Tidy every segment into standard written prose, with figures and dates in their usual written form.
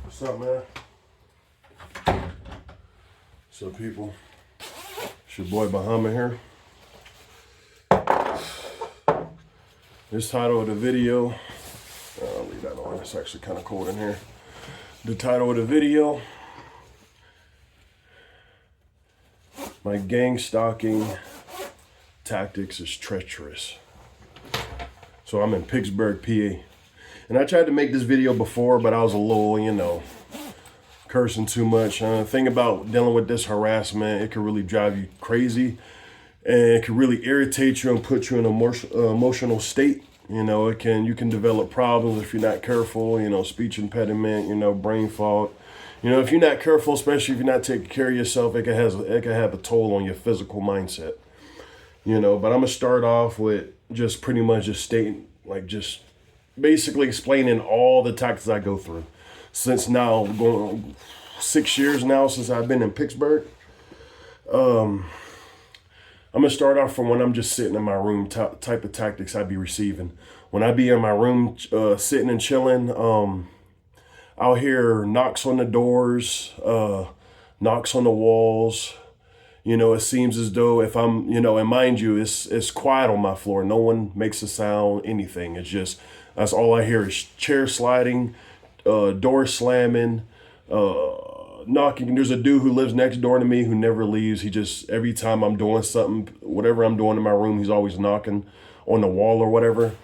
What's up, man? What's up, people? It's your boy Bahama here. This title of the video, I'll leave that on. It's actually kind of cold in here. The title of the video, my gang stalking tactics is treacherous. So I'm in Pittsburgh, PA. And I tried to make this video before, but I was a little, cursing too much. Thing about dealing with this harassment, it can really drive you crazy. And it can really irritate you and put you in an emotional state. You can develop problems if you're not careful, speech impediment, brain fog. If you're not careful, especially if you're not taking care of yourself, it can have a toll on your physical mindset. But I'm gonna start off with just pretty much just stating, just basically explaining all the tactics I go through. Since now, going 6 years now since I've been in Pittsburgh. I'm gonna start off from when I'm just sitting in my room, type of tactics I be receiving. When I be in my room sitting and chilling, I'll hear knocks on the doors, knocks on the walls. It seems as though if I'm, and mind you, it's quiet on my floor. No one makes a sound, anything. It's just, that's all I hear is chair sliding, door slamming, knocking. There's a dude who lives next door to me who never leaves. He just, every time I'm doing something, whatever I'm doing in my room, he's always knocking on the wall or whatever.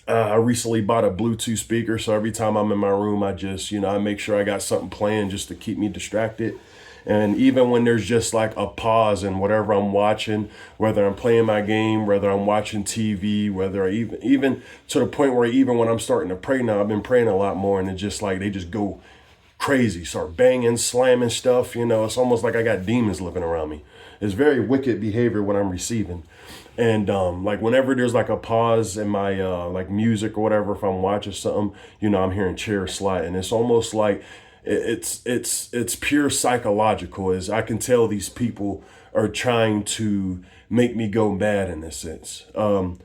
I recently bought a Bluetooth speaker, so every time I'm in my room, I just, I make sure I got something playing just to keep me distracted. And even when there's just like a pause in whatever I'm watching, whether I'm playing my game, whether I'm watching TV, whether I even to the point where even when I'm starting to pray now, I've been praying a lot more, and it's just like they just go crazy, start banging, slamming stuff. It's almost like I got demons living around me. It's very wicked behavior when I'm receiving. And whenever there's like a pause in my music or whatever, if I'm watching something, I'm hearing chairs sliding. It's almost like it's pure psychological, as I can tell these people are trying to make me go mad in a sense. The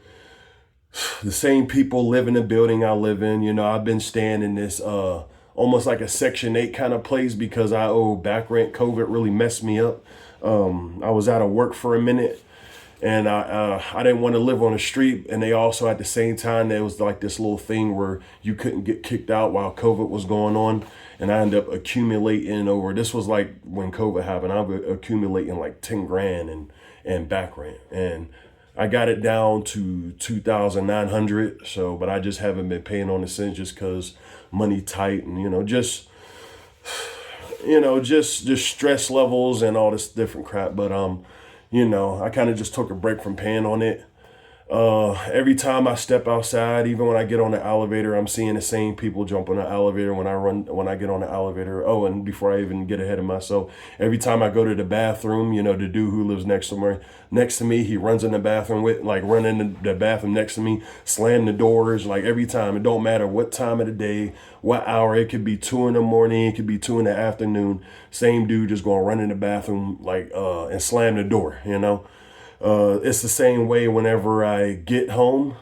same people live in the building I live in. I've been staying in this almost like a Section 8 kind of place because I owe back rent. COVID really messed me up. I was out of work for a minute, and I didn't want to live on the street. And they also, at the same time, there was like this little thing where you couldn't get kicked out while COVID was going on. And I ended up accumulating this was like when COVID happened, I was accumulating like 10 grand and back rent. And I got it down to 2,900. So, but I just haven't been paying on it since, just cause money tight and, just stress levels and all this different crap. But, I kind of just took a break from paying on it. Every time I step outside, even when I get on the elevator, I'm seeing the same people jump on the elevator when I get on the elevator. Oh, and before I even get ahead of myself, every time I go to the bathroom, the dude who lives next to me, he runs in the bathroom running the bathroom next to me, slam the doors, every time. It don't matter what time of the day, what hour. It could be 2 a.m, it could be 2 p.m. Same dude just gonna run in the bathroom, and slam the door, It's the same way whenever I get home,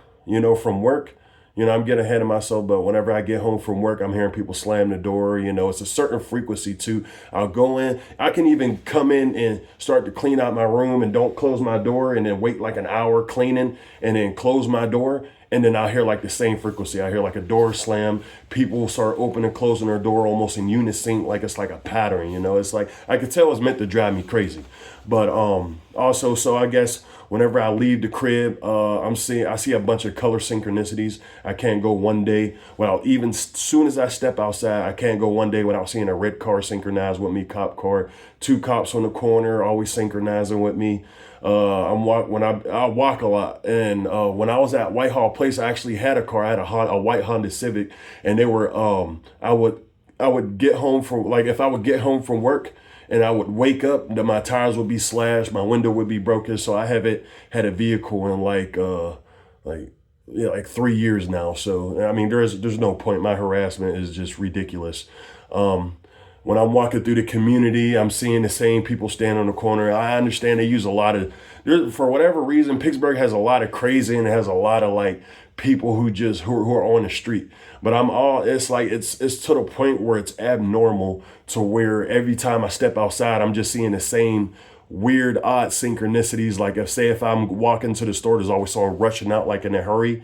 from work. I'm getting ahead of myself, but whenever I get home from work, I'm hearing people slam the door. It's a certain frequency too. I'll go in. I can even come in and start to clean out my room and don't close my door, and then wait like an hour cleaning and then close my door. And then I hear the same frequency. I hear a door slam. People start opening and closing their door almost in unison, like it's like a pattern. It's like I could tell it's meant to drive me crazy. But also, so I guess whenever I leave the crib, I see a bunch of color synchronicities. I can't go one day without, even soon as I step outside, I can't go one day without seeing a red car synchronized with me, cop car, 2 cops on the corner always synchronizing with me. I walk a lot, and when I was at Whitehall Place, I actually had a car. I had a white Honda Civic, and they were I would get home from if I would get home from work, and I would wake up, my tires would be slashed, my window would be broken. So I haven't had a vehicle in 3 years now. So I mean, there's no point. My harassment is just ridiculous. When I'm walking through the community, I'm seeing the same people stand on the corner. I understand they use a lot of, for whatever reason, Pittsburgh has a lot of crazy, and it has a lot of people who are on the street. But it's like, it's to the point where it's abnormal to where every time I step outside, I'm just seeing the same weird, odd synchronicities. Like if I'm walking to the store, there's always someone rushing out like in a hurry.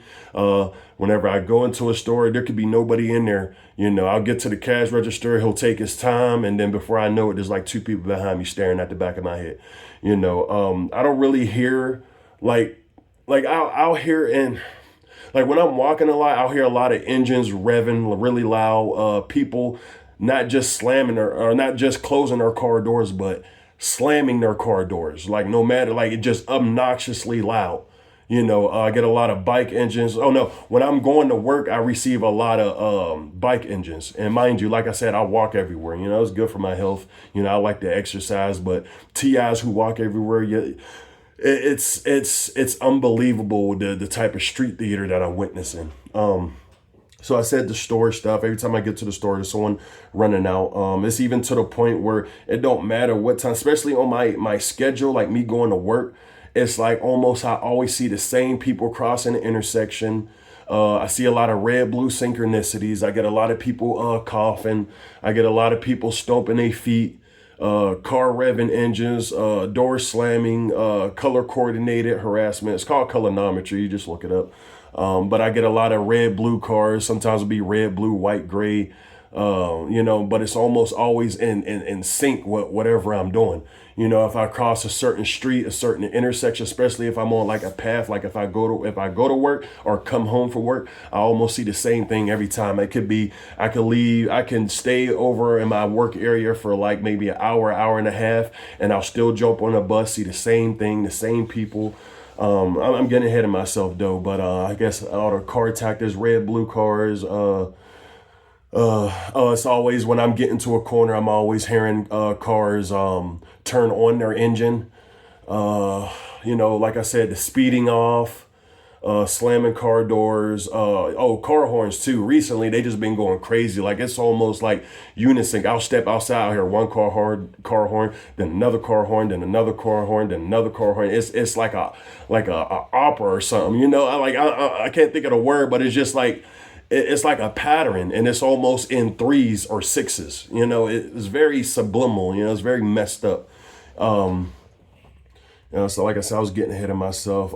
Whenever I go into a store, there could be nobody in there. I'll get to the cash register, he'll take his time, and then before I know it, there's like two people behind me staring at the back of my head. I don't really hear like I'll hear in like when I'm walking a lot, I'll hear a lot of engines revving really loud. People not just slamming or not just closing their car doors, but slamming their car doors. Like no matter, like it just obnoxiously loud. I get a lot of bike engines. Oh no, when I'm going to work, I receive a lot of bike engines. And mind you, like I said, I walk everywhere. It's good for my health. I like to exercise, but TIs who walk everywhere, yeah, it's unbelievable the type of street theater that I'm witnessing. So I said the store stuff. Every time I get to the store, there's someone running out. It's even to the point where it don't matter what time, especially on my schedule, like me going to work. It's like almost I always see the same people crossing the intersection. I see a lot of red, blue synchronicities. I get a lot of people coughing. I get a lot of people stomping their feet, car revving engines, door slamming, color coordinated harassment. It's called colorimetry. You just look it up. But I get a lot of red, blue cars. Sometimes it'll be red, blue, white, gray. But it's almost always in sync with whatever I'm doing. If I cross a certain street, a certain intersection, especially if I'm on like a path, like if I go to work or come home from work, I almost see the same thing every time. It could be, I can stay over in my work area for like maybe an hour and a half, and I'll still jump on a bus, see the same thing, the same people. I'm getting ahead of myself though, but I guess all the car tactics, red, blue cars, it's always when I'm getting to a corner, I'm always hearing cars turn on their engine. Like I said, the speeding off, slamming car doors, car horns too. Recently, they just been going crazy. Like it's almost like unison. I'll step outside, I'll hear one car horn, then another car horn, then another car horn, then another car horn. It's like a opera or something. I can't think of the word, but it's just like. It's like a pattern, and it's almost in threes or sixes. It's very subliminal. It's very messed up. So like I said, I was getting ahead of myself.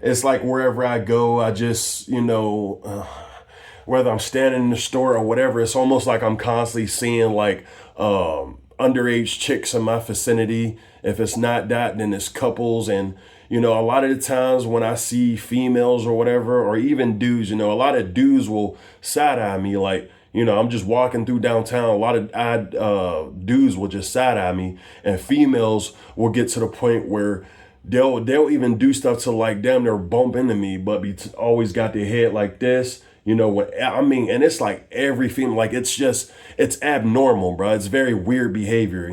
It's like wherever I go, I just, whether I'm standing in the store or whatever, it's almost like I'm constantly seeing like underage chicks in my vicinity. If it's not that, then it's couples. And a lot of the times when I see females or whatever, or even dudes, a lot of dudes will side eye me. Like, I'm just walking through downtown. A lot of odd dudes will just side eye me, and females will get to the point where they'll even do stuff to like damn near bump into me, but always got their head like this. And it's like every female, like it's abnormal, bro. It's very weird behavior,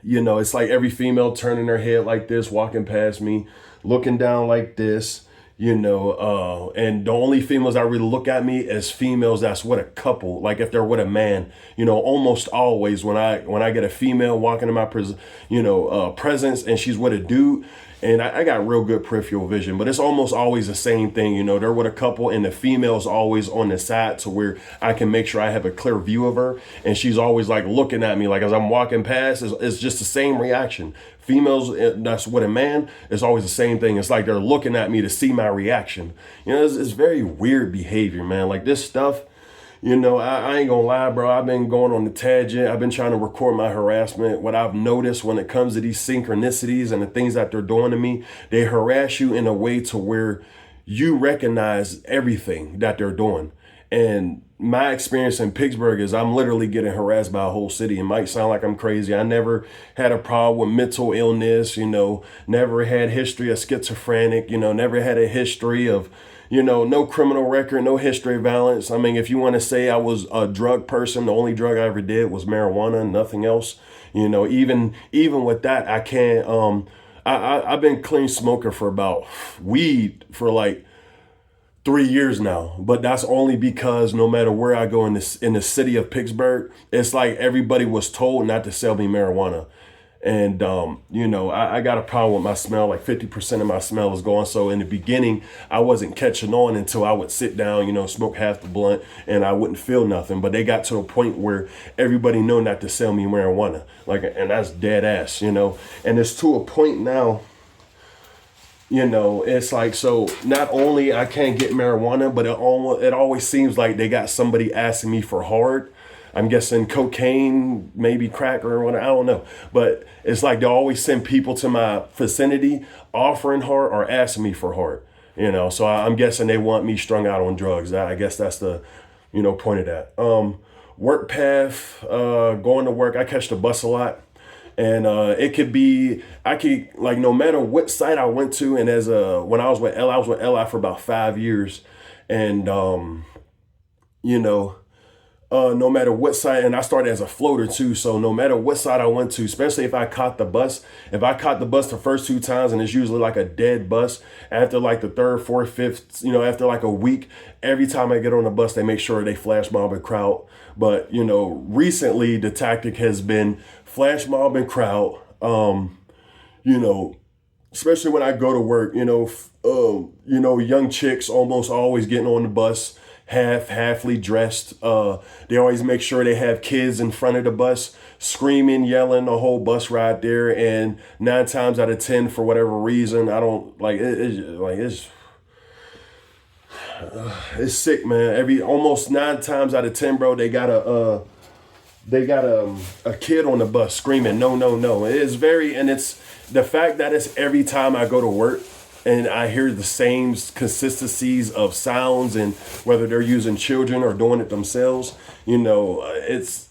it's like every female turning their head like this, walking past me, looking down like this, and the only females that really look at me as females that's with a couple, like if they're with a man, almost always when I get a female walking in my presence and she's with a dude. And I got real good peripheral vision, but it's almost always the same thing. They're with a couple and the female's always on the side to where I can make sure I have a clear view of her. And she's always like looking at me like as I'm walking past, it's just the same reaction. Females that's with a man, it's always the same thing. It's like they're looking at me to see my reaction. It's very weird behavior, man. Like this stuff. I ain't gonna lie, bro. I've been going on the tangent. I've been trying to record my harassment. What I've noticed when it comes to these synchronicities and the things that they're doing to me, they harass you in a way to where you recognize everything that they're doing. And my experience in Pittsburgh is I'm literally getting harassed by a whole city. It might sound like I'm crazy. I never had a problem with mental illness, never had history of schizophrenic, never had a history of no criminal record, no history of violence. I mean, if you want to say I was a drug person, the only drug I ever did was marijuana, nothing else. Even with that, I can't. I've been clean smoker for about weed for like 3 years now, but that's only because no matter where I go in the city of Pittsburgh, it's like everybody was told not to sell me marijuana. And, I got a problem with my smell. Like 50% of my smell is gone. So in the beginning, I wasn't catching on until I would sit down, smoke half the blunt and I wouldn't feel nothing. But they got to a point where everybody know not to sell me marijuana. And that's dead ass, and it's to a point now, it's like, so not only I can't get marijuana, but it always seems like they got somebody asking me for hard. I'm guessing cocaine, maybe crack or whatever, I don't know. But it's like they always send people to my vicinity offering hard or asking me for hard. So I'm guessing they want me strung out on drugs. I guess that's the, point of that. Work path, going to work, I catch the bus a lot. And it could be, no matter what site I went to, and when I was with LI for about 5 years. And, no matter what side, and I started as a floater too, so no matter what side I went to, especially if I caught the bus the first 2 times, and it's usually like a dead bus, after like the third, fourth, fifth, after like a week, every time I get on the bus, they make sure they flash mob and crowd. But, recently the tactic has been flash mob and crowd, especially when I go to work, young chicks almost always getting on the bus, halfly dressed. They always make sure they have kids in front of the bus, screaming, yelling the whole bus ride there. And 9 times out of 10, for whatever reason, I don't like it. It's sick, man. Almost 9 times out of 10, bro, they got a kid on the bus screaming, no, no, no. It's the fact that it's every time I go to work, and I hear the same consistencies of sounds, and whether they're using children or doing it themselves, it's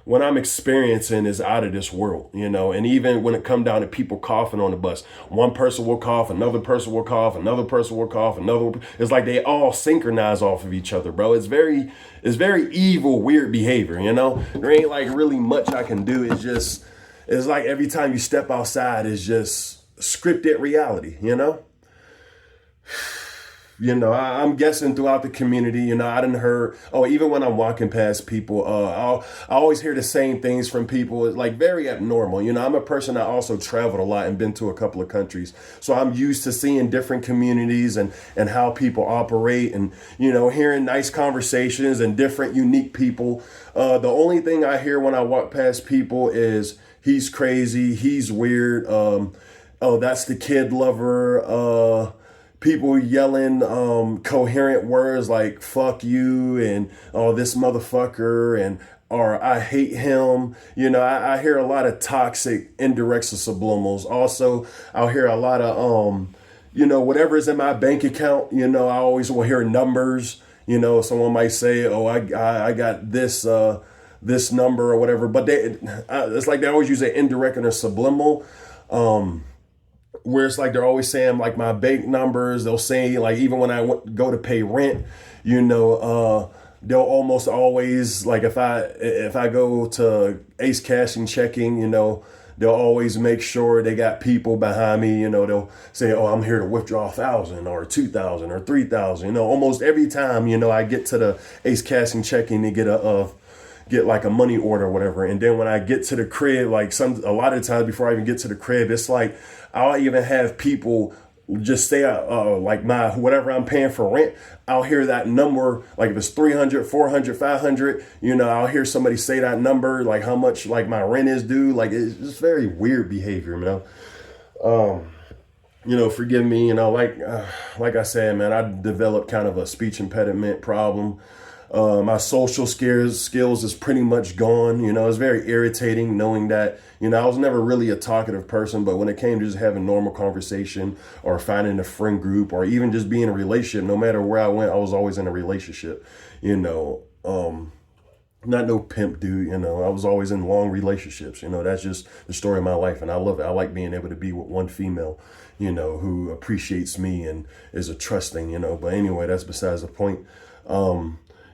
what I'm experiencing is out of this world, and even when it come down to people coughing on the bus, one person will cough, another person will cough, another person will cough, it's like they all synchronize off of each other, bro. It's very evil, weird behavior, there ain't like really much I can do. It's like every time you step outside, it's just scripted reality, I'm guessing throughout the community, I done heard, even when I'm walking past people, I always hear the same things from people. It's like very abnormal. I'm a person that also traveled a lot and been to a couple of countries. So I'm used to seeing different communities and how people operate, and, hearing nice conversations and different unique people. The only thing I hear when I walk past people is he's crazy, he's weird. That's the kid lover. People yelling coherent words like "fuck you" and "this motherfucker" or "I hate him." I hear a lot of toxic indirects and subliminals. Also, I'll hear a lot of whatever's in my bank account. I always will hear numbers. Someone might say, "Oh, I got this this number" or whatever. But it's like they always use an indirect and a subliminal. Where it's like they're always saying like my bank numbers. They'll say like even when I go to pay rent, they'll almost always like if I go to Ace Cash and checking, they'll always make sure they got people behind me. They'll say, "Oh, I'm here to withdraw 1,000 or 2,000 or 3,000." Almost every time I get to the Ace Cash and checking to get like a money order or whatever. And then when I get to the crib, like a lot of times before I even get to the crib, it's like I'll even have people just say like my whatever I'm paying for rent, I'll hear that number, like if it's 300, 400, 500, I'll hear somebody say that number, like how much like my rent is due. Like it's just very weird behavior, forgive me, like I said, man, I developed kind of a speech impediment problem. My social skills is pretty much gone. It's very irritating knowing that, I was never really a talkative person, but when it came to just having normal conversation or finding a friend group or even just being in a relationship, no matter where I went, I was always in a relationship, not no pimp dude, I was always in long relationships, that's just the story of my life. And I love it. I like being able to be with one female, who appreciates me and is a trusting, but anyway, that's besides the point.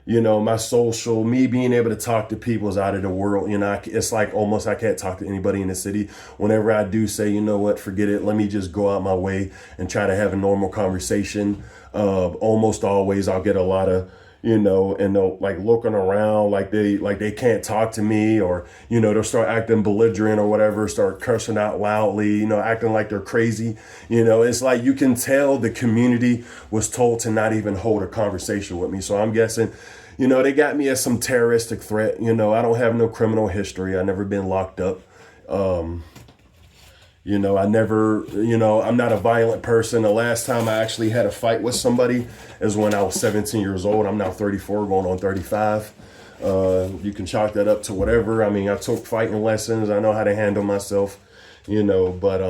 My social, me being able to talk to people is out of the world. It's like almost I can't talk to anybody in the city. Whenever I do say, what, forget it, let me just go out my way and try to have a normal conversation. Almost always I'll get a lot of, and they'll like looking around like they can't talk to me, or, they'll start acting belligerent or whatever, start cursing out loudly, acting like they're crazy. It's like you can tell the community was told to not even hold a conversation with me. So I'm guessing, they got me as some terroristic threat. I don't have no criminal history. I never been locked up. I never, I'm not a violent person. The last time I actually had a fight with somebody is when I was 17 years old. I'm now 34, going on 35. You can chalk that up to whatever. I mean, I took fighting lessons. I know how to handle myself, but,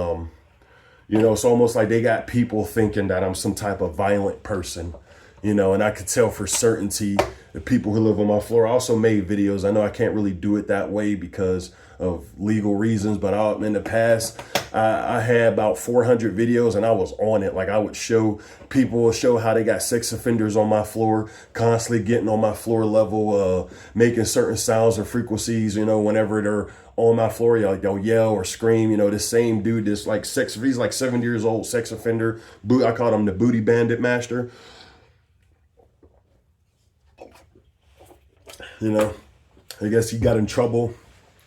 it's almost like they got people thinking that I'm some type of violent person, and I could tell for certainty the people who live on my floor. I also made videos. I know I can't really do it that way because of legal reasons, but in the past, I had about 400 videos and I was on it. Like I would show how they got sex offenders on my floor, constantly getting on my floor level, making certain sounds or frequencies, whenever they're on my floor, they'll yell or scream. The same dude, he's like 70 years old, sex offender. I called him the booty bandit master. I guess he got in trouble.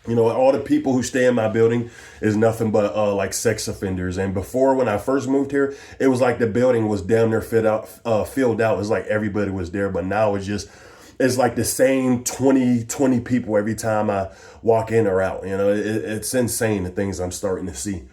All the people who stay in my building is nothing but like sex offenders. And before, when I first moved here, it was like the building was damn near filled out. It's like everybody was there. But now it's like the same 20 people every time I walk in or out. It's insane, the things I'm starting to see.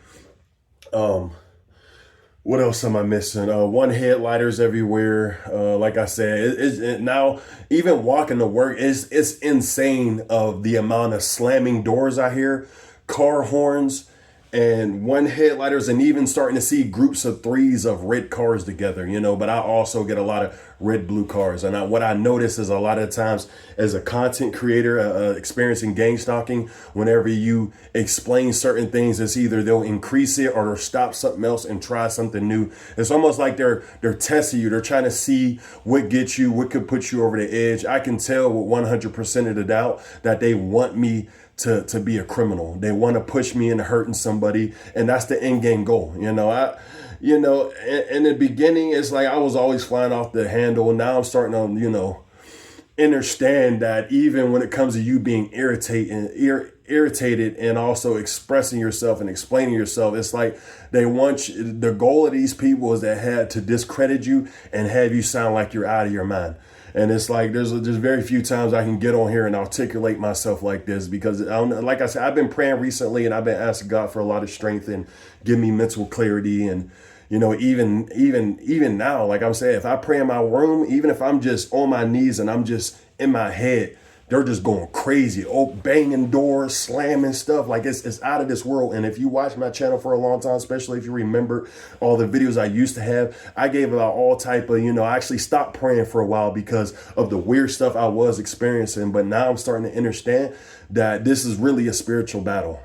What else am I missing? One headlighters everywhere. Like I said, it now even walking to work it's insane of the amount of slamming doors I hear, car horns, and one headlighters, and even starting to see groups of threes of red cars together, but I also get a lot of red, blue cars. And what I notice is a lot of times as a content creator experiencing gangstalking, whenever you explain certain things, it's either they'll increase it or they'll stop something else and try something new. It's almost like they're testing you. They're trying to see what gets you, what could put you over the edge. I can tell with 100% of the doubt that they want me to be a criminal. They want to push me into hurting somebody, and that's the end game goal. In the beginning, it's like I was always flying off the handle. Now I'm starting to, understand that even when it comes to you being irritated and also expressing yourself and explaining yourself, it's like they want you, the goal of these people is to discredit you and have you sound like you're out of your mind. And it's like there's very few times I can get on here and articulate myself like this, because like I said, I've been praying recently and I've been asking God for a lot of strength and give me mental clarity. And even now, like I'm saying, if I pray in my room, even if I'm just on my knees and I'm just in my head, they're just going crazy, banging doors, slamming stuff. Like it's out of this world. And if you watch my channel for a long time, especially if you remember all the videos I used to have, I gave about all type of, I actually stopped praying for a while because of the weird stuff I was experiencing. But now I'm starting to understand that this is really a spiritual battle.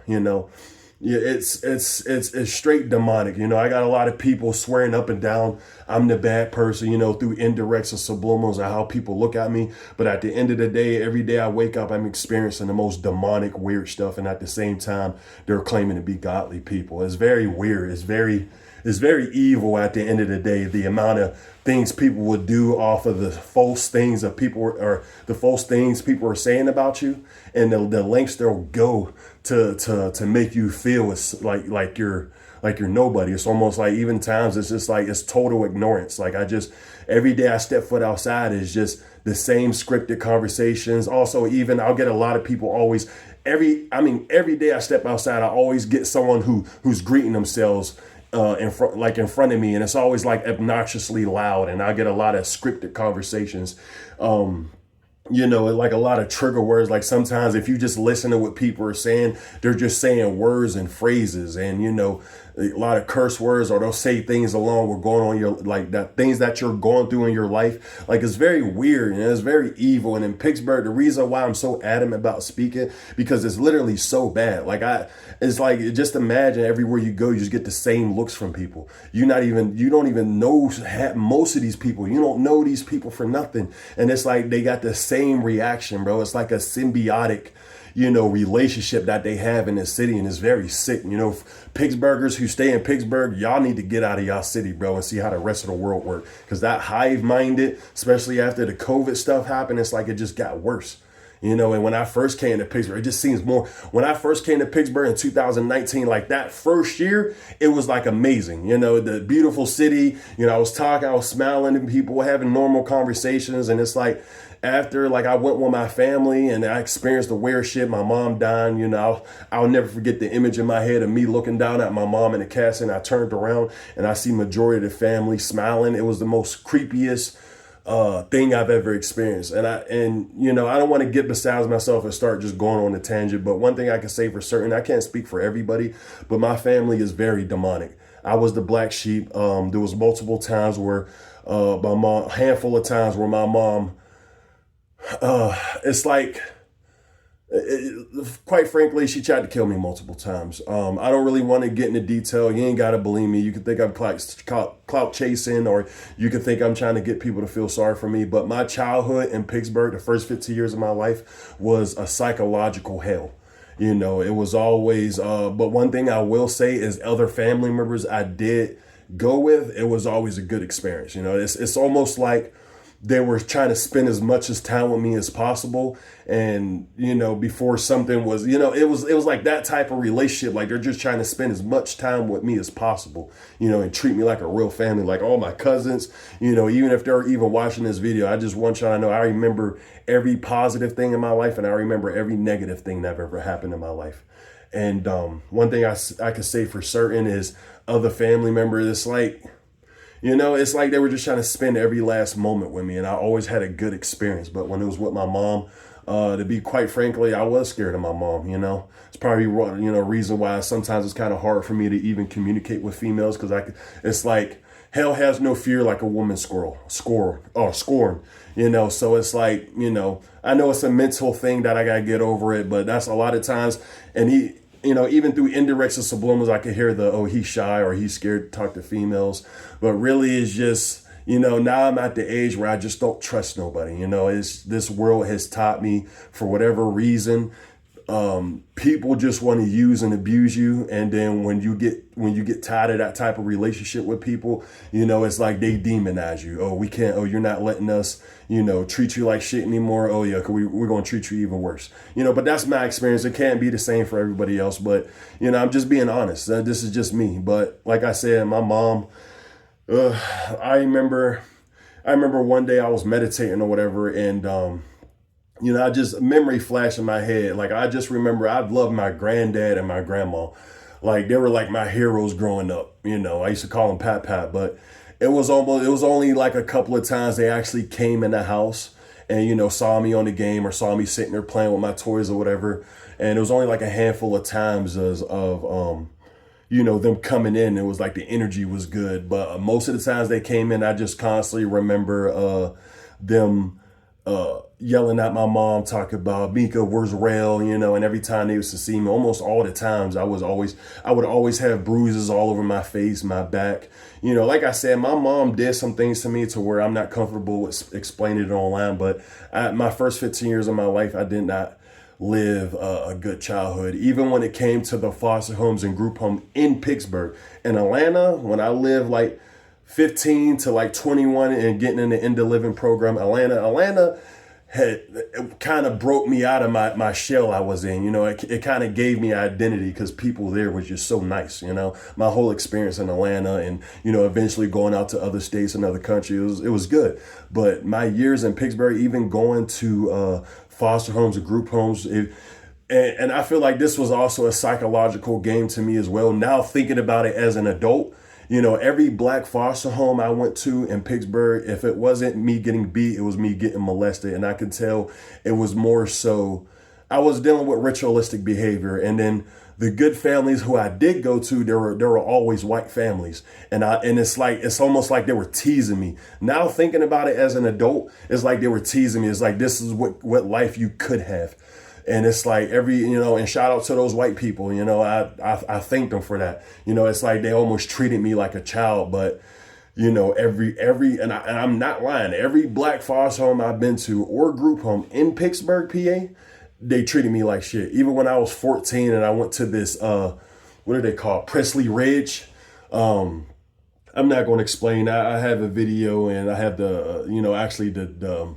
Yeah, it's straight demonic. I got a lot of people swearing up and down I'm the bad person, through indirects or subliminals of how people look at me. But at the end of the day, every day I wake up, I'm experiencing the most demonic, weird stuff. And at the same time, they're claiming to be godly people. It's very weird. It's very evil at the end of the day, the amount of things people would do off of the false things of people, or the false things people are saying about you, and the lengths they'll go to make you feel it's like you're nobody. It's almost like even times it's just like it's total ignorance. Like every day I step foot outside is just the same scripted conversations. Also, even I'll get a lot of people always every day I step outside, I always get someone who's greeting themselves in front of me, and it's always like obnoxiously loud, and I get a lot of scripted conversations. Like a lot of trigger words. Like sometimes if you just listen to what people are saying, they're just saying words and phrases, and a lot of curse words, or they'll say things along with going on your, like that things that you're going through in your life. Like it's very weird and it's very evil. And in Pittsburgh, the reason why I'm so adamant about speaking, because it's literally so bad. It's like, just imagine everywhere you go, you just get the same looks from people. You don't even know most of these people. You don't know these people for nothing. And it's like they got the same reaction, bro. It's like a symbiotic, relationship that they have in this city, and it's very sick. Pittsburghers who stay in Pittsburgh, y'all need to get out of y'all city, bro, and see how the rest of the world work. Because that hive-minded, especially after the COVID stuff happened, it's like it just got worse. And when I first came to Pittsburgh, it just seems more. When I first came to Pittsburgh in 2019, like that first year, it was like amazing. The beautiful city. I was talking, I was smiling at people, having normal conversations, and it's like after I went with my family and I experienced the weird shit. My mom dying. I'll never forget the image in my head of me looking down at my mom in the casket. And I turned around and I see majority of the family smiling. It was the most creepiest thing I've ever experienced. And I don't want to get besides myself and start just going on a tangent, but one thing I can say for certain, I can't speak for everybody, but my family is very demonic. I was the black sheep. There was multiple times where my mom, handful of times where my mom, it's like, quite frankly, she tried to kill me multiple times. I don't really want to get into detail. You ain't got to believe me. You can think I'm clout chasing, or you can think I'm trying to get people to feel sorry for me. But my childhood in Pittsburgh, the first 15 years of my life, was a psychological hell. It was always, but one thing I will say is other family members I did go with, it was always a good experience. It's almost like they were trying to spend as much as time with me as possible. And, before something was, it was like that type of relationship. Like they're just trying to spend as much time with me as possible, and treat me like a real family, like all my cousins, even if they're even watching this video. I just want y'all to know I remember every positive thing in my life, and I remember every negative thing that ever happened in my life. And one thing I can say for certain is other family members, it's like they were just trying to spend every last moment with me, and I always had a good experience. But when it was with my mom, to be quite frankly, I was scared of my mom. It's probably reason why sometimes it's kind of hard for me to even communicate with females, because it's like hell has no fear like a woman scorn. So it's like I know it's a mental thing that I gotta get over it, but that's a lot of times, and even through indirects and subliminals, I could hear he's shy or he's scared to talk to females. But really it's just, now I'm at the age where I just don't trust nobody. This world has taught me, for whatever reason, people just want to use and abuse you. And then when you get tired of that type of relationship with people, it's like they demonize you. You're not letting us, treat you like shit anymore. Oh yeah, we're going to treat you even worse. But that's my experience. It can't be the same for everybody else. But, I'm just being honest. This is just me. But like I said, my mom, I remember one day I was meditating or whatever, and I just memory flash in my head. Like I just remember I loved my granddad and my grandma. Like they were like my heroes growing up. I used to call them Pat, but it was only like a couple of times they actually came in the house and saw me on the game or saw me sitting there playing with my toys or whatever. And it was only like a handful of times of them coming in. It was like the energy was good, but most of the times they came in, I just constantly remember them yelling at my mom, talking about Mika, where's Rail, and every time they used to see me, almost all the times I would always have bruises all over my face, my back. Like I said, my mom did some things to me to where I'm not comfortable with explaining it online, but my first 15 years of my life, I did not live a good childhood. Even when it came to the foster homes and group home in Pittsburgh. In Atlanta, when I lived like 15 to like 21 and getting in the End of Living program, Atlanta had kind of broke me out of my shell I was in. It kind of gave me identity because people there was just so nice. My whole experience in Atlanta and, eventually going out to other states and other countries, it was good. But my years in Pittsburgh, even going to foster homes and group homes, and I feel like this was also a psychological game to me as well. Now thinking about it as an adult, every black foster home I went to in Pittsburgh, if it wasn't me getting beat, it was me getting molested. And I could tell it was more so I was dealing with ritualistic behavior. And then the good families who I did go to, there were always white families. And it's almost like they were teasing me. Now thinking about it as an adult, it's like they were teasing me. It's like, this is what life you could have. And it's like and shout out to those white people, I thank them for that. It's like they almost treated me like a child, but and I'm not lying. Every black foster home I've been to or group home in Pittsburgh, PA, they treated me like shit. Even when I was 14 and I went to this, what are they called? Presley Ridge. I'm not going to explain. I have a video and I have the, actually the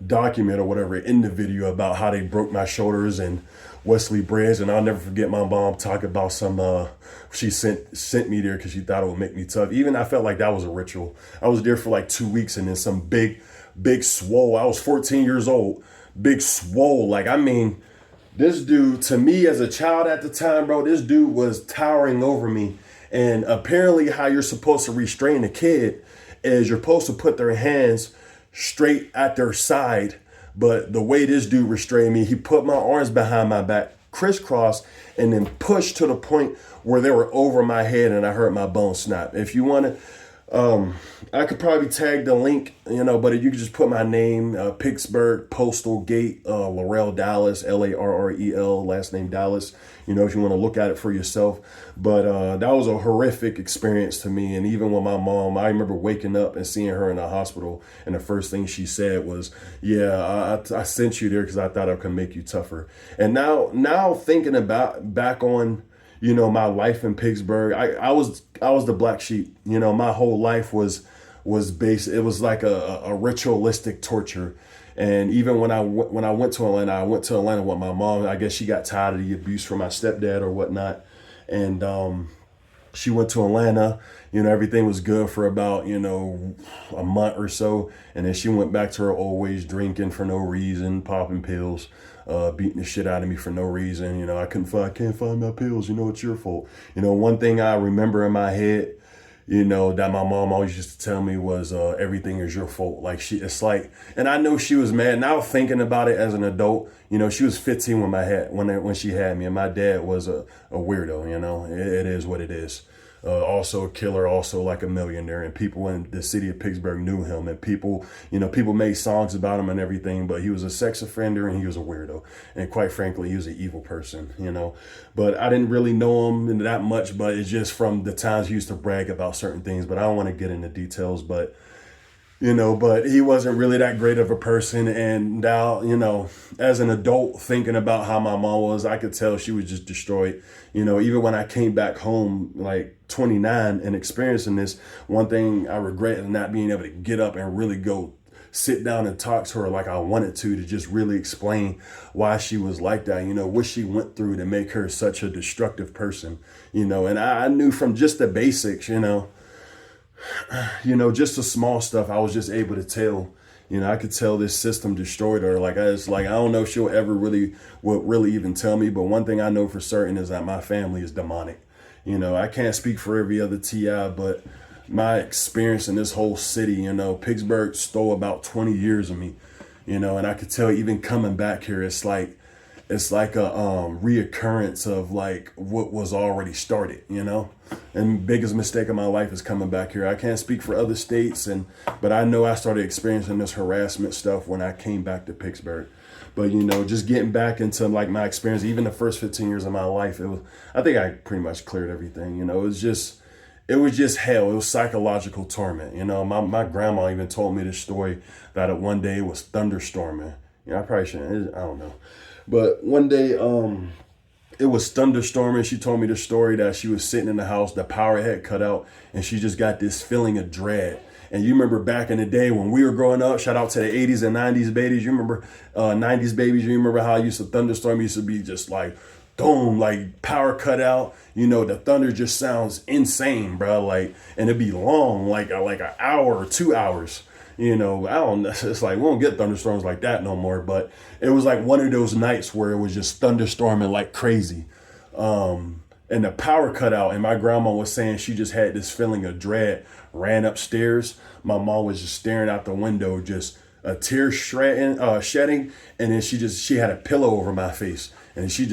document or whatever in the video about how they broke my shoulders and Wesley Bridge. And I'll never forget my mom talking about some, she sent me there because she thought it would make me tough. Even I felt like that was a ritual. I was there for like 2 weeks and then some big swole. I was 14 years old, big swole. Like, I mean, this dude, to me as a child at the time, bro, this dude was towering over me. And apparently how you're supposed to restrain a kid is you're supposed to put their hands straight at their side. But the way this dude restrained me, he put my arms behind my back, crisscross, and then pushed to the point where they were over my head and I heard my bones snap. If you want to, I could probably tag the link, but you could just put my name, Pittsburgh, Postal Gate, Laurel Dallas, Larrel, last name Dallas, if you want to look at it for yourself. But that was a horrific experience to me. And even with my mom, I remember waking up and seeing her in the hospital. And the first thing she said was, yeah, I sent you there because I thought I could make you tougher. And now thinking back on, my life in Pittsburgh, I was the black sheep. My whole life was based, it was like a ritualistic torture. And even when I went to Atlanta with my mom. I guess she got tired of the abuse from my stepdad or whatnot. And she went to Atlanta, everything was good for about, a month or so. And then she went back to her old ways, drinking for no reason, popping pills, beating the shit out of me for no reason. I can't find my pills. It's your fault. One thing I remember in my head, that my mom always used to tell me was, everything is your fault. Like and I know she was mad. Now thinking about it as an adult, she was 15 when she had me, and my dad was a weirdo, it is what it is. Also a killer, also like a millionaire, and people in the city of Pittsburgh knew him, and people made songs about him and everything, but he was a sex offender and he was a weirdo. And quite frankly, he was an evil person, but I didn't really know him that much, but it's just from the times he used to brag about certain things, but I don't want to get into details, but he wasn't really that great of a person. And now, as an adult thinking about how my mom was, I could tell she was just destroyed. Even when I came back home, like 29 and experiencing this, one thing I regret is not being able to get up and really go sit down and talk to her like I wanted to just really explain why she was like that, what she went through to make her such a destructive person, and I knew from just the basics, just the small stuff, I was just able to tell, I could tell this system destroyed her. I don't know if she'll ever really even tell me, but one thing I know for certain is that my family is demonic. I can't speak for every other TI, but my experience in this whole city, Pittsburgh stole about 20 years of me, and I could tell even coming back here, it's like a reoccurrence of like what was already started, and biggest mistake of my life is coming back here. I can't speak for other states, but I know I started experiencing this harassment stuff when I came back to Pittsburgh. But just getting back into like my experience, even the first 15 years of my life, I think I pretty much cleared everything. It was just hell. It was psychological torment. My grandma even told me this story that one day it was thunderstorming. I probably shouldn't, I don't know. But one day, it was thunderstorming. She told me the story that she was sitting in the house, the power had cut out, and she just got this feeling of dread. And you remember back in the day when we were growing up, shout out to the 80s and 90s babies. You remember 90s babies, you remember how thunderstorm used to be just like, boom, like power cut out. The thunder just sounds insane, bro. And it'd be long, like an hour or 2 hours. I don't know. It's like we don't get thunderstorms like that no more. But it was like one of those nights where it was just thunderstorming like crazy. And the power cut out. And my grandma was saying she just had this feeling of dread, ran upstairs. My mom was just staring out the window, just a tear shedding. And then she had a pillow over my face. And she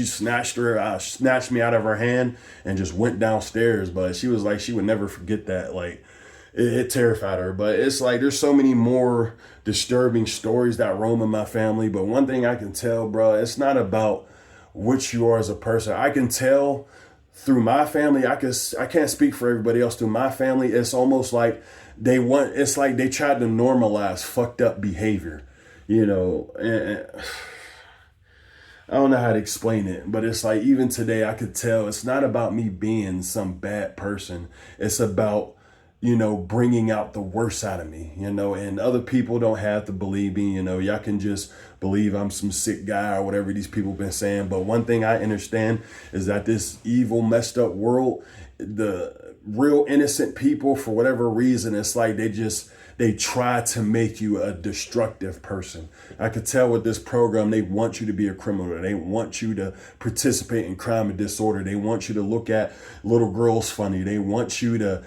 snatched me out of her hand and just went downstairs. But she was like, she would never forget that. Like, it terrified her. But it's like there's so many more disturbing stories that roam in my family. But one thing I can tell, bro, it's not about what you are as a person. I can tell through my family. I can't speak for everybody else. Through my family, it's almost like it's like they tried to normalize fucked up behavior, and I don't know how to explain it, but it's like even today I could tell it's not about me being some bad person. It's about, bringing out the worst out of me, and other people don't have to believe me, y'all can just believe I'm some sick guy or whatever these people been saying. But one thing I understand is that this evil, messed up world, the real innocent people, for whatever reason, it's like they try to make you a destructive person. I could tell with this program, they want you to be a criminal. They want you to participate in crime and disorder. They want you to look at little girls funny. They want you to,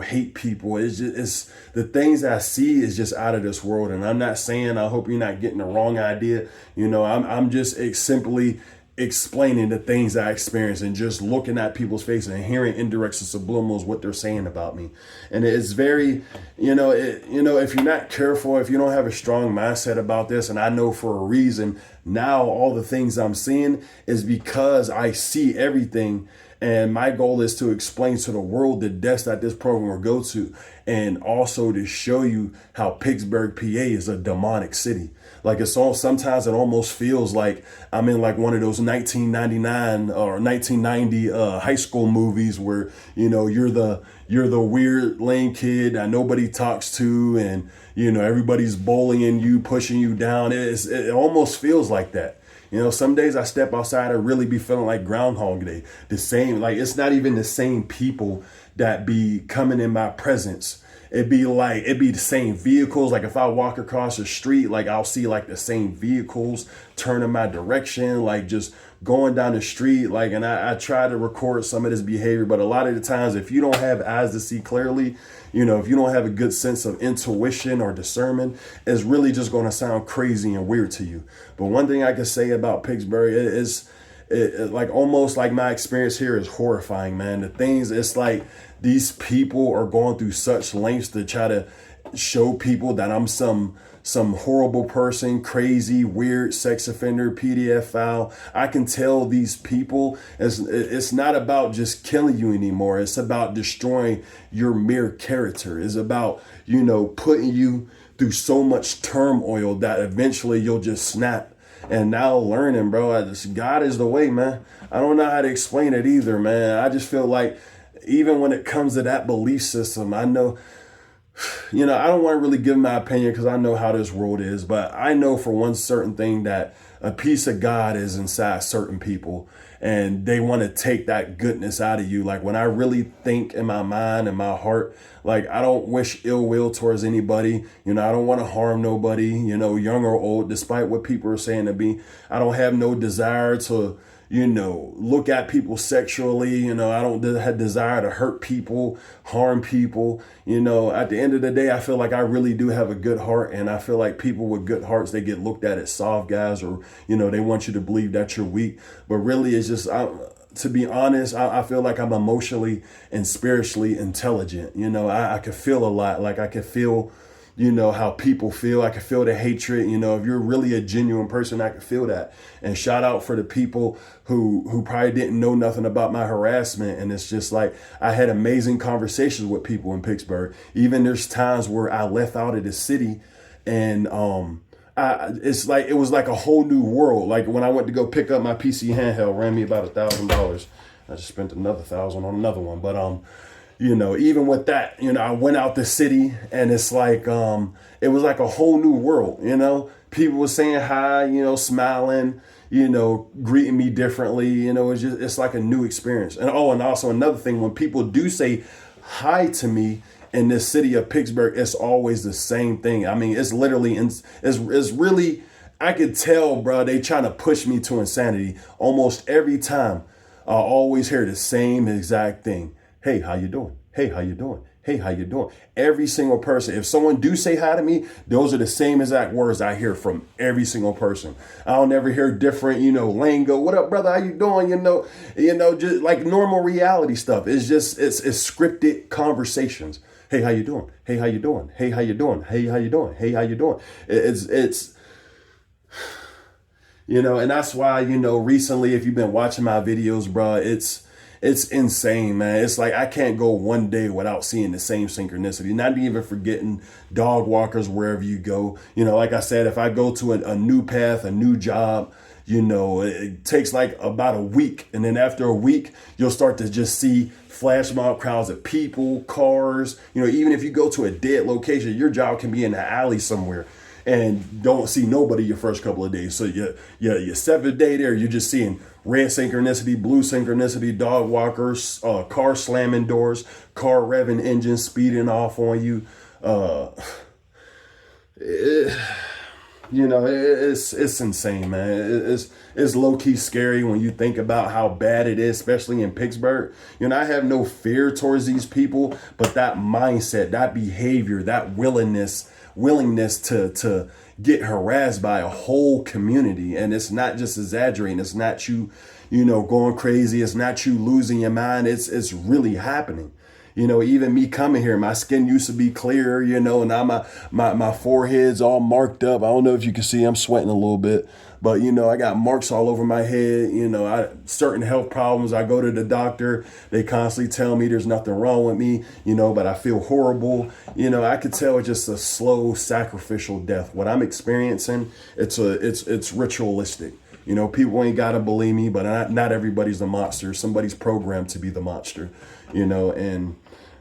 hate people. It's the things I see is just out of this world. And I'm not saying, I hope you're not getting the wrong idea. I'm just simply explaining the things I experience and just looking at people's faces and hearing indirects and subliminals what they're saying about me. And it's very, if you're not careful, if you don't have a strong mindset about this, and I know for a reason now all the things I'm seeing is because I see everything. And my goal is to explain to the world the depths that this program will go to, and also to show you how Pittsburgh, PA is a demonic city. Like sometimes it almost feels like I'm in like one of those 1999 or 1990 high school movies where, you're the weird lame kid that nobody talks to, and, everybody's bullying you, pushing you down. It almost feels like that. Some days I step outside and really be feeling like Groundhog Day. The same, like it's not even the same people that be coming in my presence. It'd be the same vehicles. Like if I walk across the street, like I'll see like the same vehicles turning my direction, like just going down the street. Like, and I try to record some of this behavior, but a lot of the times, if you don't have eyes to see clearly, if you don't have a good sense of intuition or discernment, it's really just going to sound crazy and weird to you. But one thing I can say about Pittsburgh is like almost like my experience here is horrifying, man. The things, it's like these people are going through such lengths to try to show people that I'm some horrible person, crazy, weird, sex offender, pedophile. I can tell these people it's not about just killing you anymore. It's about destroying your mere character. It's about, putting you through so much turmoil that eventually you'll just snap. And now learning, bro, God is the way, man. I don't know how to explain it either, man. I just feel like even when it comes to that belief system, I know, I don't want to really give my opinion because I know how this world is, but I know for one certain thing that a piece of God is inside certain people, and they want to take that goodness out of you. Like when I really think in my mind and my heart, like I don't wish ill will towards anybody. I don't want to harm nobody, young or old, despite what people are saying to me. I don't have no desire to, look at people sexually. I don't have desire to hurt people, harm people. At the end of the day, I feel like I really do have a good heart. And I feel like people with good hearts, they get looked at as soft guys, or, they want you to believe that you're weak. But really, it's just, to be honest, I feel like I'm emotionally and spiritually intelligent. I could feel a lot. Like I could feel, how people feel. I can feel the hatred. If you're really a genuine person, I can feel that. And shout out for the people who probably didn't know nothing about my harassment. And it's just like, I had amazing conversations with people in Pittsburgh. Even there's times where I left out of the city, and it's like, it was like a whole new world. Like when I went to go pick up my PC handheld, ran me about $1,000. I just spent another $1,000 on another one. But, even with that, I went out the city, and it's like, it was like a whole new world, people were saying hi, smiling, greeting me differently, it's like a new experience. And also another thing, when people do say hi to me in this city of Pittsburgh, it's always the same thing. I mean, it's literally, it's really, I could tell, bro, they trying to push me to insanity almost every time. I always hear the same exact thing. Hey, how you doing? Hey, how you doing? Hey, how you doing? Every single person. If someone do say hi to me, those are the same exact words I hear from every single person. I'll never hear different, lingo. What up, brother? How you doing? Just like normal reality stuff. It's just, it's scripted conversations. Hey, how you doing? Hey, how you doing? Hey, how you doing? Hey, how you doing? Hey, how you doing? It's and that's why, recently, if you've been watching my videos, bro, it's insane, man. It's like I can't go one day without seeing the same synchronicity, not even forgetting dog walkers wherever you go. Like I said, if I go to a new path, a new job, It takes like about a week. And then after a week, you'll start to just see flash mob crowds of people, cars. Even if you go to a dead location, your job can be in the alley somewhere and don't see nobody your first couple of days. So your seventh day there, you're just seeing red synchronicity, blue synchronicity, dog walkers, car slamming doors, car revving engines, speeding off on you. It's insane, man. It's low key scary when you think about how bad it is, especially in Pittsburgh. I have no fear towards these people, but that mindset, that behavior, that willingness to get harassed by a whole community. And it's not just exaggerating. It's not you going crazy. It's not you losing your mind. It's really happening. Even me coming here, my skin used to be clear, and now my forehead's all marked up. I don't know if you can see, I'm sweating a little bit, but I got marks all over my head. Certain health problems. I go to the doctor. They constantly tell me there's nothing wrong with me, but I feel horrible. I could tell it's just a slow sacrificial death. What I'm experiencing, it's ritualistic. People ain't gotta believe me, but not everybody's a monster. Somebody's programmed to be the monster, and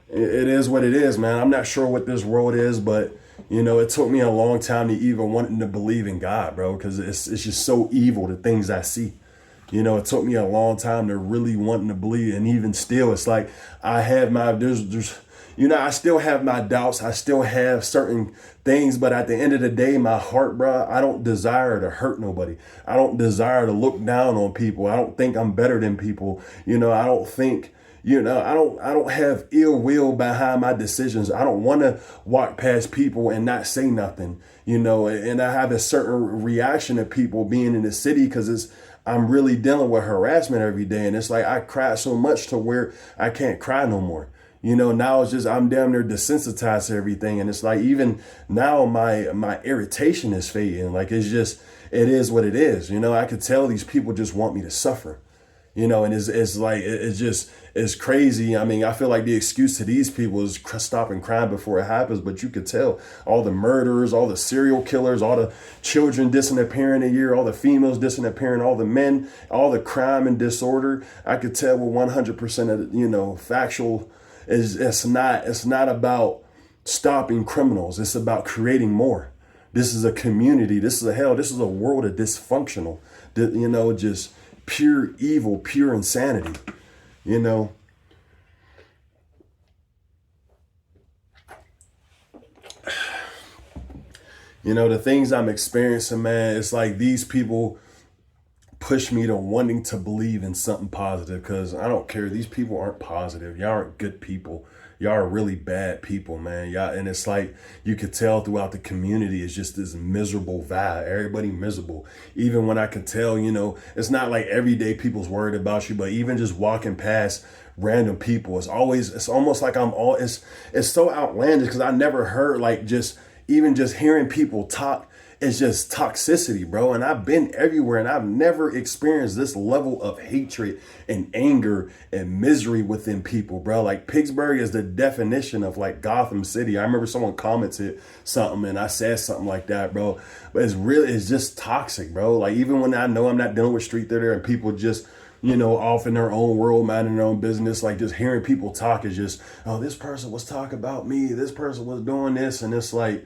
it is what it is, man. I'm not sure what this world is, but it took me a long time to even wanting to believe in God, bro, because it's just so evil, the things I see. It took me a long time to really wanting to believe, and even still, it's like I have I still have my doubts. I still have certain things, but at the end of the day, my heart, bro, I don't desire to hurt nobody. I don't desire to look down on people. I don't think I'm better than people. I don't think, I don't have ill will behind my decisions. I don't want to walk past people and not say nothing, and I have a certain reaction to people being in the city because I'm really dealing with harassment every day. And it's like, I cry so much to where I can't cry no more. Now it's just, I'm damn near desensitized to everything. And it's like, even now my irritation is fading. Like, it is what it is. I could tell these people just want me to suffer, and it's crazy. I mean, I feel like the excuse to these people is stopping crime before it happens. But you could tell all the murderers, all the serial killers, all the children disappearing a year, all the females disappearing, all the men, all the crime and disorder. I could tell with 100% of, factual. It's not about stopping criminals. It's about creating more. This is a community. This is a world of dysfunctional, just pure evil, pure insanity, the things I'm experiencing, man, it's like these people push me to wanting to believe in something positive, because I don't care. These people aren't positive. Y'all aren't good people. Y'all are really bad people, man. Y'all, and it's like you could tell throughout the community, it's just this miserable vibe. Everybody miserable. Even when I could tell, it's not like every day people's worried about you, but even just walking past random people, it's almost like it's so outlandish, because I never heard like just hearing people talk. It's just toxicity, bro. And I've been everywhere and I've never experienced this level of hatred and anger and misery within people, bro. Like, Pittsburgh is the definition of like Gotham City. I remember someone commented something and I said something like that, bro. But it's just toxic, bro. Like, even when I know I'm not dealing with street theater and people just, off in their own world, minding their own business, like just hearing people talk is just, oh, this person was talking about me. This person was doing this. And it's like,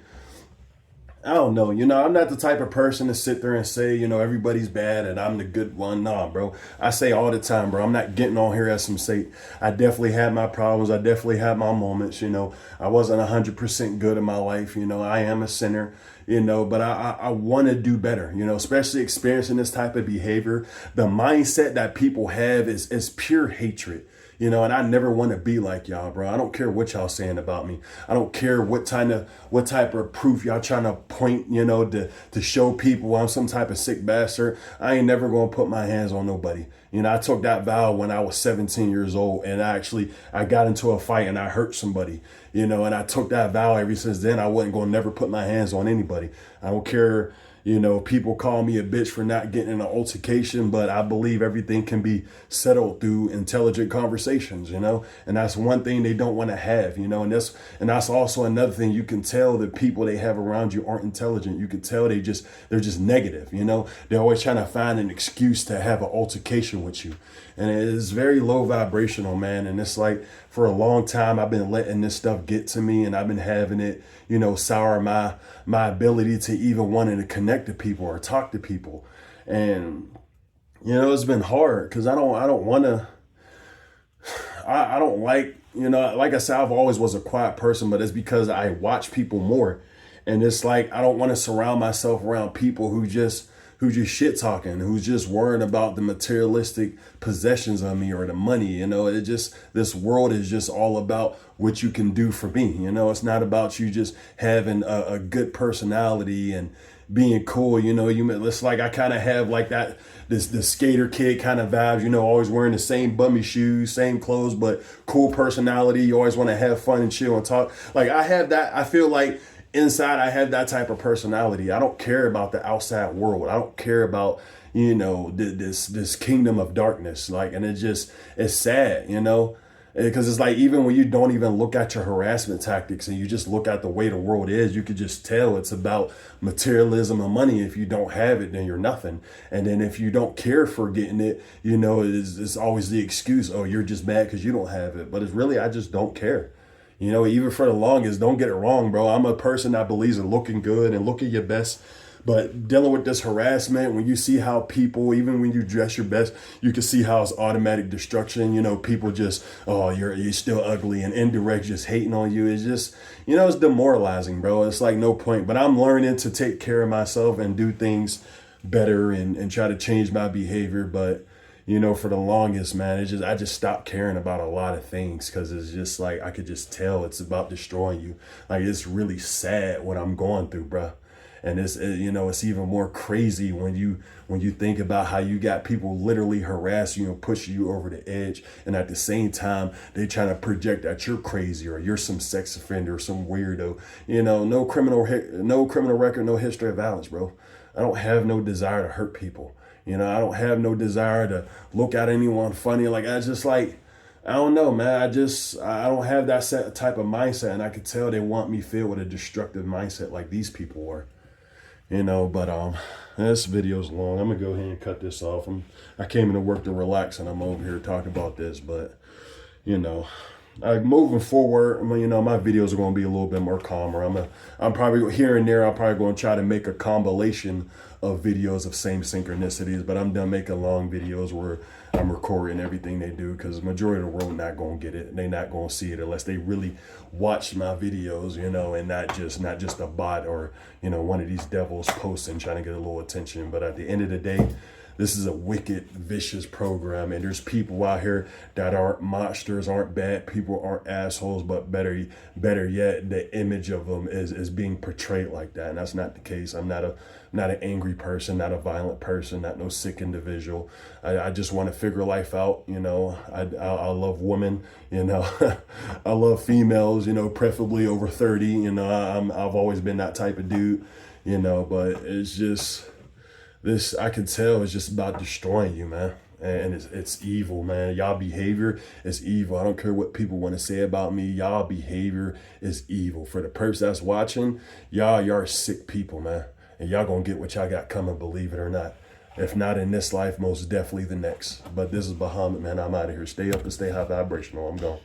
I don't know, I'm not the type of person to sit there and say, everybody's bad and I'm the good one. Nah, bro. I say all the time, bro, I'm not getting on here as some saint. I definitely had my problems. I definitely had my moments, I wasn't 100% good in my life. I am a sinner, but I want to do better, especially experiencing this type of behavior. The mindset that people have is pure hatred. And I never want to be like y'all, bro. I don't care what y'all saying about me. I don't care what type of proof y'all trying to point, to show people I'm some type of sick bastard. I ain't never going to put my hands on nobody. I took that vow when I was 17 years old, and I got into a fight and I hurt somebody, and I took that vow ever since then. I wasn't going to never put my hands on anybody. I don't care, You know, people call me a bitch for not getting in an altercation, but I believe everything can be settled through intelligent conversations, you know, and that's one thing they don't want to have, you know, and that's also another thing. You can tell the people they have around you aren't intelligent. You can tell they're just negative, you know. They're always trying to find an excuse to have an altercation with you. And it is very low vibrational, man. And it's like for a long time I've been letting this stuff get to me, and I've been having it, you know, sour my ability to even wanting to connect to people or talk to people. And you know, it's been hard because I don't want to. I don't like, you know, like I said, I've always was a quiet person, but it's because I watch people more. And it's like, I don't want to surround myself around people who just shit talking, who's just worrying about the materialistic possessions of me or the money. You know, this world is just all about what you can do for me. You know, it's not about you just having a good personality and being cool. You know, it's like I kind of have like that, this skater kid kind of vibes, you know, always wearing the same bummy shoes, same clothes, but cool personality. You always want to have fun and chill and talk. Like I have that. I feel like inside I have that type of personality. I don't care about the outside world. I don't care about, you know, this kingdom of darkness. Like, and it's sad, you know, because it's like, even when you don't even look at your harassment tactics and you just look at the way the world is, you could just tell it's about materialism and money. If you don't have it, then you're nothing. And then if you don't care for getting it, you know, it's always the excuse, oh, you're just mad because you don't have it. But it's really, I just don't care. You know, even for the longest, don't get it wrong, bro. I'm a person that believes in looking good and looking your best. But dealing with this harassment, when you see how people, even when you dress your best, you can see how it's automatic destruction. You know, people just, oh, you're still ugly, and indirect just hating on you. It's just, you know, it's demoralizing, bro. It's like no point. But I'm learning to take care of myself and do things better and try to change my behavior. But you know, for the longest, man, I just stopped caring about a lot of things because it's just like, I could just tell it's about destroying you. Like, it's really sad what I'm going through, bro. And you know, it's even more crazy when you think about how you got people literally harass you and push you over the edge. And at the same time, they trying to project that you're crazy or you're some sex offender or some weirdo. You know, no criminal record, no history of violence, bro. I don't have no desire to hurt people. You know, I don't have no desire to look at anyone funny. Like, I just like, I don't know, man. I don't have that type of mindset. And I could tell they want me filled with a destructive mindset like these people were. You know, but this video's long. I'm gonna go ahead and cut this off. I came into work to relax, and I'm over here talking about this. But you know, moving forward, you know, my videos are gonna be a little bit more calmer. I'm probably here and there. I'm probably gonna try to make a compilation of videos of same synchronicities. But I'm done making long videos where I'm recording everything they do, because the majority of the world not gonna get it. They not gonna see it unless they really watch my videos, you know, and not just a bot or, you know, one of these devils posting trying to get a little attention. But at the end of the day, this is a wicked, vicious program, and there's people out here that aren't monsters, aren't bad people, aren't assholes, but better yet, the image of them is being portrayed like that, and that's not the case. I'm not an angry person, not a violent person, not no sick individual. I just want to figure life out, you know. I love women, you know. I love females, you know, preferably over 30, you know. I've always been that type of dude, you know, but it's just, this, I can tell, is just about destroying you, man. And it's evil, man. Y'all behavior is evil. I don't care what people want to say about me. Y'all behavior is evil. For the person that's watching, y'all are sick people, man. And y'all gonna get what y'all got coming, believe it or not. If not in this life, most definitely the next. But this is Bahamut, man. I'm out of here. Stay up and stay high vibrational. I'm gone.